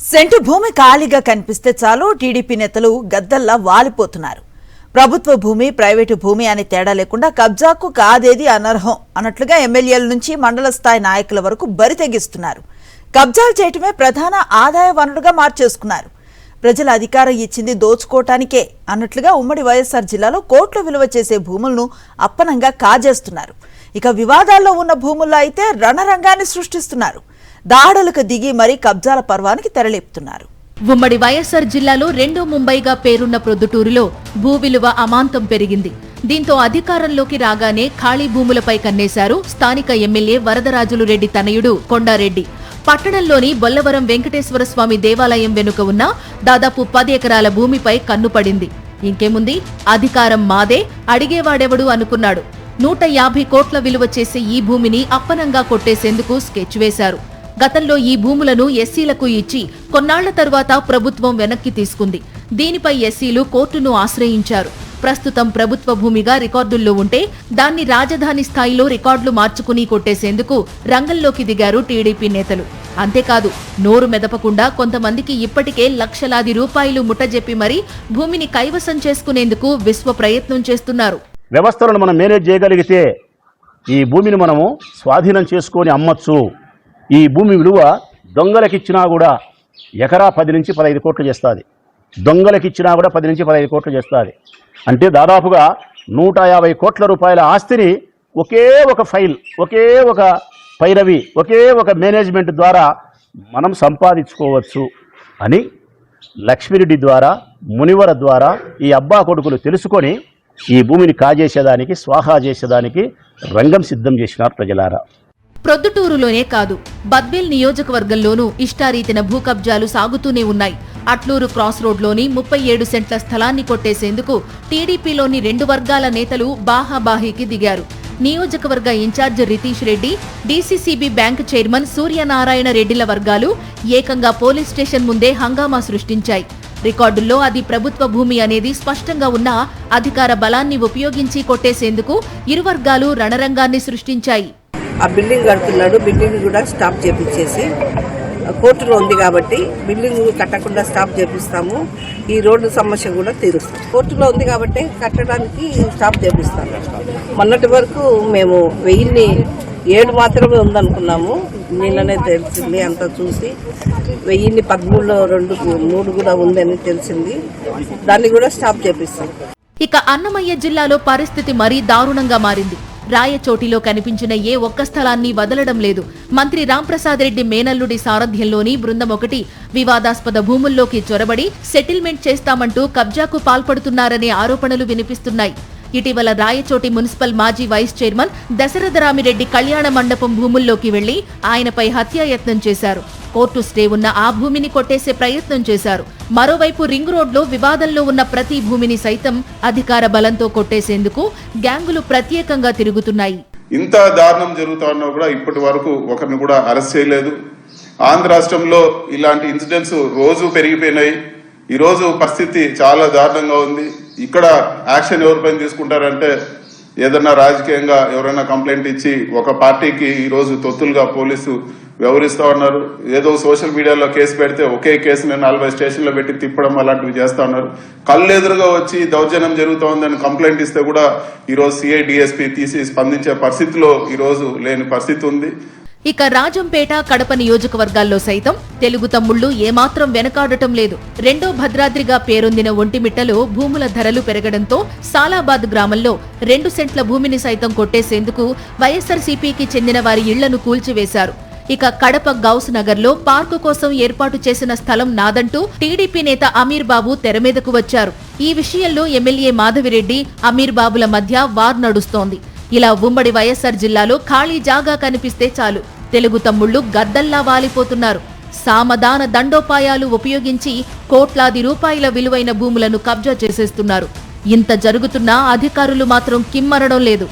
Scent భూమి ఖాళీగా కనిపిస్తే చాలు టీడీపీ నేతలు గద్దల్లా వాలిపోతున్నారు. ప్రభుత్వ భూమి, ప్రైవేటు భూమి అని తేడా లేకుండా కబ్జాకు కాదేది అనర్హం అన్నట్లుగా ఎమ్మెల్యేల నుంచి మండల స్థాయి నాయకుల వరకు బరి తెగిస్తున్నారు. కబ్జాలు చేయటమే ప్రధాన ఆదాయ వనరుగా మార్చేసుకున్నారు. ప్రజల అధికారం ఇచ్చింది దోచుకోవటానికే అన్నట్లుగా ఉమ్మడి వైఎస్ఆర్ జిల్లాలో కోట్ల విలువ చేసే భూములను అప్పనంగా కాజేస్తున్నారు. ఇక వివాదాల్లో ఉన్న భూముల్లో అయితే రణరంగాన్ని సృష్టిస్తున్నారు. దాడులకు దిగి మరీ కబ్జాల పర్వానికి తెరలేపుతున్నారు. ఉమ్మడి వైఎస్ఆర్ జిల్లాలో రెండో ముంబైగా పేరున్న ప్రొద్దుటూరులో భూ విలువ అమాంతం పెరిగింది. దీంతో అధికారంలోకి రాగానే ఖాళీ భూములపై కన్నేశారు స్థానిక ఎమ్మెల్యే వరదరాజులు రెడ్డి తనయుడు కొండారెడ్డి. పట్టణంలోని బొల్లవరం వెంకటేశ్వర స్వామి దేవాలయం వెనుక ఉన్న దాదాపు 10 ఎకరాల భూమిపై కన్నుపడింది. ఇంకేముంది, అధికారం మాదే, అడిగేవాడెవడు అనుకున్నాడు. 150 కోట్ల విలువ చేసే ఈ భూమిని అప్పనంగా కొట్టేసేందుకు స్కెచ్ వేశారు. గతంలో ఈ భూములను ఎస్సీలకు ఇచ్చి కొన్నాళ్ల తరువాత ప్రభుత్వం వెనక్కి తీసుకుంది. దీనిపై ఎస్సీలు కోర్టును ఆశ్రయించారు. ప్రస్తుతం ప్రభుత్వ భూమిగా రికార్డుల్లో ఉంటే దాన్ని రాజధాని స్థాయిలో రికార్డులు మార్చుకుని కొట్టేసేందుకు రంగంలోకి దిగారు టీడీపీ నేతలు. అంతేకాదు, నోరు మెదపకుండా కొంతమందికి ఇప్పటికే లక్షలాది రూపాయలు ముట్టజెప్పి మరీ భూమిని కైవసం చేసుకునేందుకు విశ్వ ప్రయత్నం చేస్తున్నారు. వ్యవస్థలను మనం మేనేజ్ చేయగలిగితే ఈ భూమిని మనము స్వాధీనం చేసుకొని అమ్మచ్చు. ఈ భూమి విలువ దొంగలకిచ్చినా కూడా ఎకరా 10 నుంచి 15 కోట్లు చేస్తుంది. దొంగలకిచ్చినా కూడా 10 నుంచి 15 కోట్లు చేస్తుంది. అంటే దాదాపుగా 150 కోట్ల రూపాయల ఆస్తిని ఒకే ఒక ఫైల్, ఒకే ఒక పైరవి, ఒకే ఒక మేనేజ్మెంట్ ద్వారా మనం సంపాదించుకోవచ్చు అని లక్ష్మిరెడ్డి ద్వారా, మునివర ద్వారా ఈ అబ్బా కొడుకులు తెలుసుకొని ఈ భూమిని కాజేసేదానికి, స్వాహా చేసేదానికి రంగం సిద్ధం చేసినారు ప్రజలారా. ప్రొద్దుటూరులోనే కాదు, బద్వేల్ నియోజకవర్గంలోనూ ఇష్టారీతిన భూ కబ్జాలు సాగుతూనే ఉన్నాయి. అట్లూరు క్రాస్ రోడ్లోని 37 సెంట్ల స్థలాన్ని కొట్టేసేందుకు టీడీపీలోని 2 వర్గాల నేతలు బాహాబాహీకి దిగారు. నియోజకవర్గ in-charge Ritesh Reddy, DCCB bank chairman Suryanarayana రెడ్డిల వర్గాలు ఏకంగా పోలీస్ స్టేషన్ ముందే హంగామా సృష్టించాయి. రికార్డుల్లో అది ప్రభుత్వ భూమి అనేది స్పష్టంగా ఉన్నా అధికార బలాన్ని ఉపయోగించి కొట్టేసేందుకు ఇరు వర్గాలు రణరంగాన్ని సృష్టించాయి. ఆ బిల్డింగ్ కడుతున్నాడు, బిల్డింగ్ కూడా స్టాప్ చేపించేసి కోర్టులో ఉంది కాబట్టి బిల్డింగ్ కట్టకుండా స్టాప్ చేపిస్తాము, ఈ రోడ్డు సమస్య కూడా తీరుస్తాం. కోర్టులో ఉంది కాబట్టి కట్టడానికి స్టాప్ చేపిస్తాము. మొన్నటి వరకు మేము 1007 మాత్రమే ఉందనుకున్నాము, నిన్ననే తెలిసింది. అంతా చూసి 1013లో 3 కూడా ఉందని తెలిసింది. దాన్ని కూడా స్టాప్ చేపిస్తాం. ఇక అన్నమయ్య జిల్లాలో పరిస్థితి మరీ దారుణంగా మారింది. రాయచోటిలో కనిపించిన ఏ ఒక్క స్థలాన్ని వదలడం లేదు. మంత్రి రాంప్రసాద్ రెడ్డి మేనల్లుడి సారథ్యంలోని బృందం ఒకటి వివాదాస్పద భూముల్లోకి చొరబడి సెటిల్మెంట్ చేస్తామంటూ కబ్జాకు పాల్పడుతున్నారనే ఆరోపణలు వినిపిస్తున్నాయి. ఇటీవల రాయచోటి మున్సిపల్ మాజీ వైస్ చైర్మన్ దశరథరామిరెడ్డి కళ్యాణ మండపం భూముల్లోకి వెళ్లి ఆయనపై హత్యాయత్నం చేశారు. కోర్టు స్టే ఉన్న ఆ భూమిని కొట్టేసే ప్రయత్నం చేశారు. మరోవైపు రింగ్ రోడ్లో వివాదంలో ఉన్న ప్రతి భూమిని సైతం అధికార బలంతో కొట్టేసేందుకు గ్యాంగులు ప్రత్యేకంగా తిరుగుతున్నాయి. ఇంత దారుణం జరుగుతా ఉన్నా కూడా ఇప్పటి వరకు ఒకరిని కూడా అరెస్ట్ చేయలేదు. ఆంధ్ర రాష్ట్రంలో ఇలాంటి ఇన్సిడెంట్స్ రోజు పెరిగిపోయినాయి. ఈరోజు పరిస్థితి చాలా దారుణంగా ఉంది. ఇక్కడ యాక్షన్ ఎవరిపైన తీసుకుంటారంటే ఏదన్నా రాజకీయంగా ఎవరైనా కంప్లైంట్ ఇచ్చి ఒక పార్టీకి ఈరోజు తొత్తులుగా పోలీసు వ్యవహరిస్తూ ఉన్నారు. ఏదో సోషల్ మీడియాలో కేసు పెడితే ఒకే కేసుని 40 స్టేషన్లో పెట్టి తిప్పడం అలాంటివి చేస్తూ ఉన్నారు. కళ్ళు ఎదురుగా వచ్చి దౌర్జన్యం జరుగుతూ ఉందని కంప్లైంట్ ఇస్తే కూడా ఈరోజు సిఐ డిఎస్పీ తీసి స్పందించే పరిస్థితిలో ఈరోజు లేని పరిస్థితి ఉంది. ఇక రాజంపేట, కడప నియోజకవర్గాల్లో సైతం తెలుగు తమ్ముళ్లు ఏమాత్రం వెనకాడటం లేదు. రెండో భద్రాద్రిగా పేరొందిన ఒంటిమిట్టలో భూముల ధరలు పెరగడంతో సాలాబాద్ గ్రామంలో 2 సెంట్ల భూమిని సైతం కొట్టేసేందుకు వైఎస్ఆర్సీపీకి చెందిన వారి ఇళ్లను కూల్చివేశారు. ఇక కడప గౌస్ నగర్లో పార్కు కోసం ఏర్పాటు చేసిన స్థలం నాదంటూ టీడీపీ నేత అమీర్ బాబు తెరమీదకు వచ్చారు. ఈ విషయంలో ఎమ్మెల్యే మాధవిరెడ్డి, అమీర్ బాబుల మధ్య వార్ నడుస్తోంది. ఇలా ఉమ్మడి వైఎస్ఆర్ జిల్లాలో ఖాళీ జాగా కనిపిస్తే చాలు తెలుగు తమ్ముళ్లు గద్దల్లా వాలిపోతున్నారు. సామదాన దండోపాయాలు ఉపయోగించి కోట్లాది రూపాయల విలువైన భూములను కబ్జా చేసేస్తున్నారు. ఇంత జరుగుతున్నా అధికారులు మాత్రం కిమ్మరడం లేదు.